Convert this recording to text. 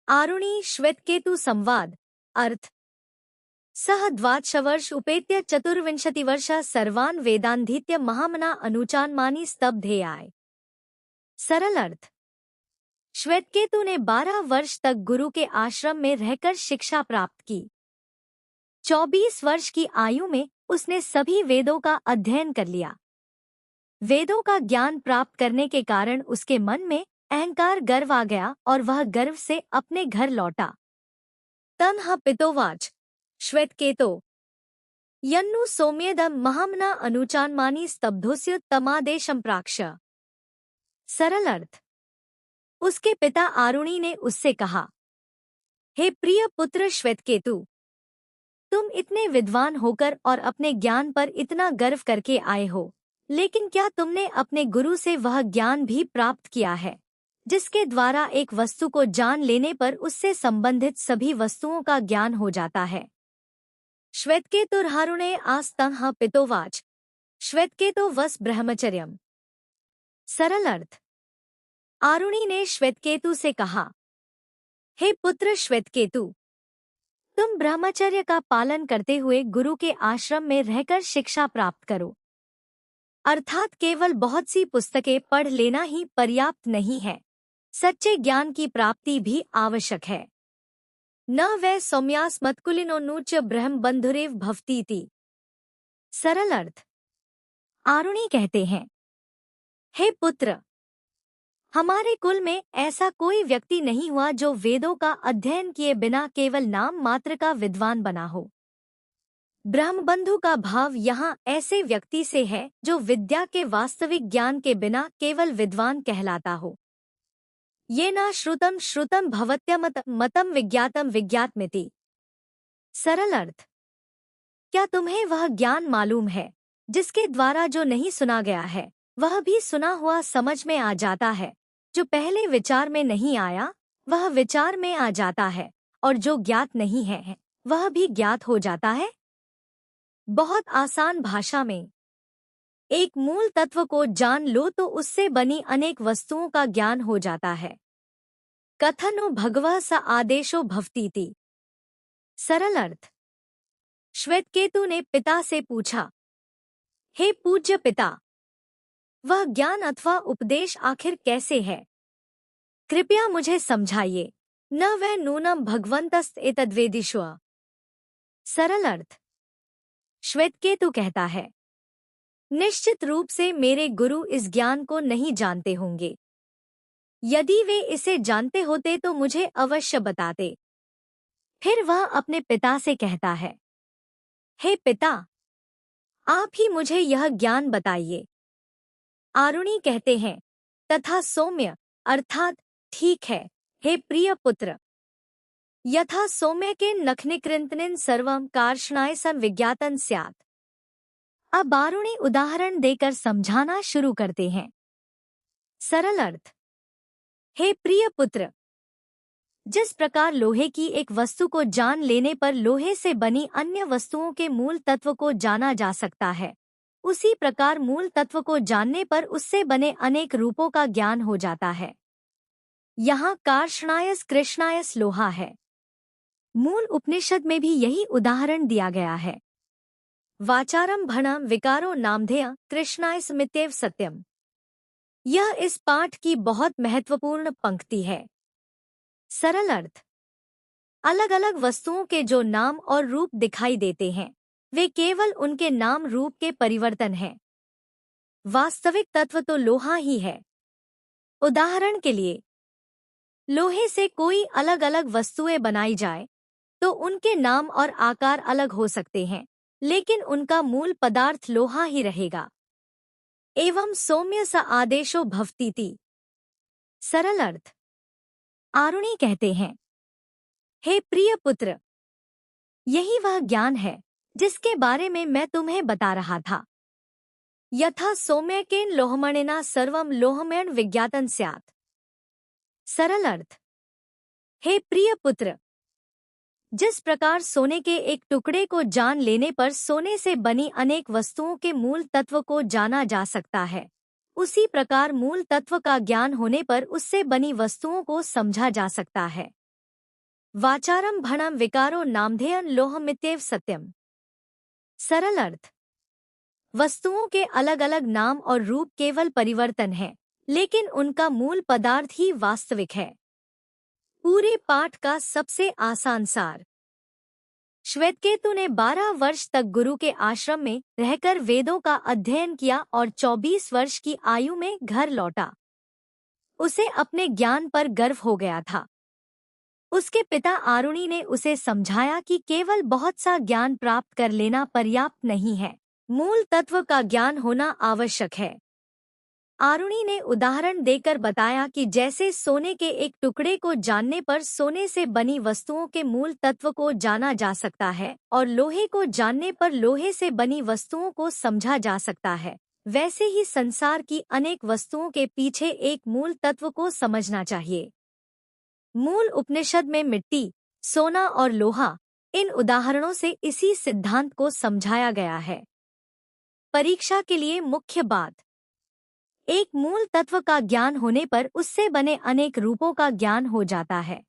आरुणी श्वेतकेतु संवाद अर्थ सह द्वादशवर्ष उपेत्य चतुर्विंशतिवर्ष सर्वान् वेदान्धीत्य महामना अनुचान्मानी स्तब्धेयाय। सरल अर्थ श्वेतकेतु ने 12 वर्ष तक गुरु के आश्रम में रहकर शिक्षा प्राप्त की। 24 वर्ष की आयु में उसने सभी वेदों का अध्ययन कर लिया। वेदों का ज्ञान प्राप्त करने के कारण उसके मन में अहंकार गर्व आ गया और वह गर्व से अपने घर लौटा। तन्ह पितोवाच श्वेतकेतो यन्नु सौम्येदम महामना अनुचान्मानी स्तब्धोस्य तमादेशं प्राक्ष। सरल अर्थ उसके पिता आरुणि ने उससे कहा, हे प्रिय पुत्र श्वेतकेतु, तुम इतने विद्वान होकर और अपने ज्ञान पर इतना गर्व करके आए हो, लेकिन क्या तुमने अपने गुरु से वह ज्ञान भी प्राप्त किया है जिसके द्वारा एक वस्तु को जान लेने पर उससे संबंधित सभी वस्तुओं का ज्ञान हो जाता है। श्वेतकेतुर्हारुणे आस्तंह पितोवाच श्वेतकेतो वस ब्रह्मचर्यम। सरल अर्थ आरुणि ने श्वेतकेतु से कहा, हे पुत्र श्वेतकेतु, तुम ब्रह्मचर्य का पालन करते हुए गुरु के आश्रम में रहकर शिक्षा प्राप्त करो। अर्थात केवल बहुत सी पुस्तकें पढ़ लेना ही पर्याप्त नहीं है, सच्चे ज्ञान की प्राप्ति भी आवश्यक है। न वै सौम्यास्मत्कुलिनोन्नूच ब्रह्म बंधुरेव भवतीति। सरल अर्थ आरुणि कहते हैं, हे पुत्र, हमारे कुल में ऐसा कोई व्यक्ति नहीं हुआ जो वेदों का अध्ययन किए बिना केवल नाम मात्र का विद्वान बना हो। ब्रह्मबंधु का भाव यहाँ ऐसे व्यक्ति से है जो विद्या के वास्तविक ज्ञान के बिना केवल विद्वान कहलाता हो। ये न श्रुतम श्रुतम भवत्यमत मतम विज्ञातम विज्ञातमिति। सरल अर्थ क्या तुम्हें वह ज्ञान मालूम है जिसके द्वारा जो नहीं सुना गया है वह भी सुना हुआ समझ में आ जाता है, जो पहले विचार में नहीं आया वह विचार में आ जाता है, और जो ज्ञात नहीं है वह भी ज्ञात हो जाता है। बहुत आसान भाषा में एक मूल तत्व को जान लो तो उससे बनी अनेक वस्तुओं का ज्ञान हो जाता है। कथनो भगवः स आदेशो भवतीति। सरल अर्थ श्वेतकेतु ने पिता से पूछा, हे पूज्य पिता, वह ज्ञान अथवा उपदेश आखिर कैसे है? कृपया मुझे समझाइए। न वह नूनम भगवंतस्त एतद्वेदिष्व। सरल अर्थ श्वेतकेतु कहता है, निश्चित रूप से मेरे गुरु इस ज्ञान को नहीं जानते होंगे। यदि वे इसे जानते होते तो मुझे अवश्य बताते। फिर वह अपने पिता से कहता है, हे पिता, आप ही मुझे यह ज्ञान बताइए। आरुणि कहते हैं, तथा सौम्य अर्थात ठीक है, हे प्रिय पुत्र। यथा सौम्य के नखनिकृन्तनिन सर्वं कार्षणाय संविज्ञातन स्यात्। अब आरुणि उदाहरण देकर समझाना शुरू करते हैं। सरल अर्थ हे प्रिय पुत्र, जिस प्रकार लोहे की एक वस्तु को जान लेने पर लोहे से बनी अन्य वस्तुओं के मूल तत्व को जाना जा सकता है, उसी प्रकार मूल तत्व को जानने पर उससे बने अनेक रूपों का ज्ञान हो जाता है। यहाँ कार्षणायस कृष्णायस लोहा है। मूल उपनिषद में भी यही उदाहरण दिया गया है। वाचारम भणम विकारो नामधेय कृष्णाय स्मित्येव सत्यम। यह इस पाठ की बहुत महत्वपूर्ण पंक्ति है। सरल अर्थ अलग अलग वस्तुओं के जो नाम और रूप दिखाई देते हैं वे केवल उनके नाम रूप के परिवर्तन हैं। वास्तविक तत्व तो लोहा ही है। उदाहरण के लिए लोहे से कोई अलग अलग वस्तुएं बनाई जाए तो उनके नाम और आकार अलग हो सकते हैं, लेकिन उनका मूल पदार्थ लोहा ही रहेगा। एवं सौम्य स आदेशो भवतीति। सरल अर्थ आरुणि कहते हैं, हे प्रिय पुत्र, यही वह ज्ञान है जिसके बारे में मैं तुम्हें बता रहा था। यथा सौम्यकेन लोहमणिना सर्वं लोहमयन विज्ञातन स्यात्। सरल अर्थ हे प्रिय पुत्र, जिस प्रकार सोने के एक टुकड़े को जान लेने पर सोने से बनी अनेक वस्तुओं के मूल तत्व को जाना जा सकता है, उसी प्रकार मूल तत्व का ज्ञान होने पर उससे बनी वस्तुओं को समझा जा सकता है। वाचारम भणम विकारो नामधेयन लोहमित्येव सत्यम। सरल अर्थ। वस्तुओं के अलग अलग नाम और रूप केवल परिवर्तन है, लेकिन उनका मूल पदार्थ ही वास्तविक है। पूरे पाठ का सबसे आसान सार। श्वेतकेतु ने 12 वर्ष तक गुरु के आश्रम में रहकर वेदों का अध्ययन किया और 24 वर्ष की आयु में घर लौटा। उसे अपने ज्ञान पर गर्व हो गया था। उसके पिता आरुणि ने उसे समझाया कि केवल बहुत सा ज्ञान प्राप्त कर लेना पर्याप्त नहीं है, मूल तत्व का ज्ञान होना आवश्यक है। आरुणि ने उदाहरण देकर बताया कि जैसे सोने के एक टुकड़े को जानने पर सोने से बनी वस्तुओं के मूल तत्व को जाना जा सकता है और लोहे को जानने पर लोहे से बनी वस्तुओं को समझा जा सकता है, वैसे ही संसार की अनेक वस्तुओं के पीछे एक मूल तत्व को समझना चाहिए। मूल उपनिषद में मिट्टी, सोना और लोहा, इन उदाहरणों से इसी सिद्धांत को समझाया गया है। परीक्षा के लिए मुख्य बात। एक मूल तत्व का ज्ञान होने पर उससे बने अनेक रूपों का ज्ञान हो जाता है।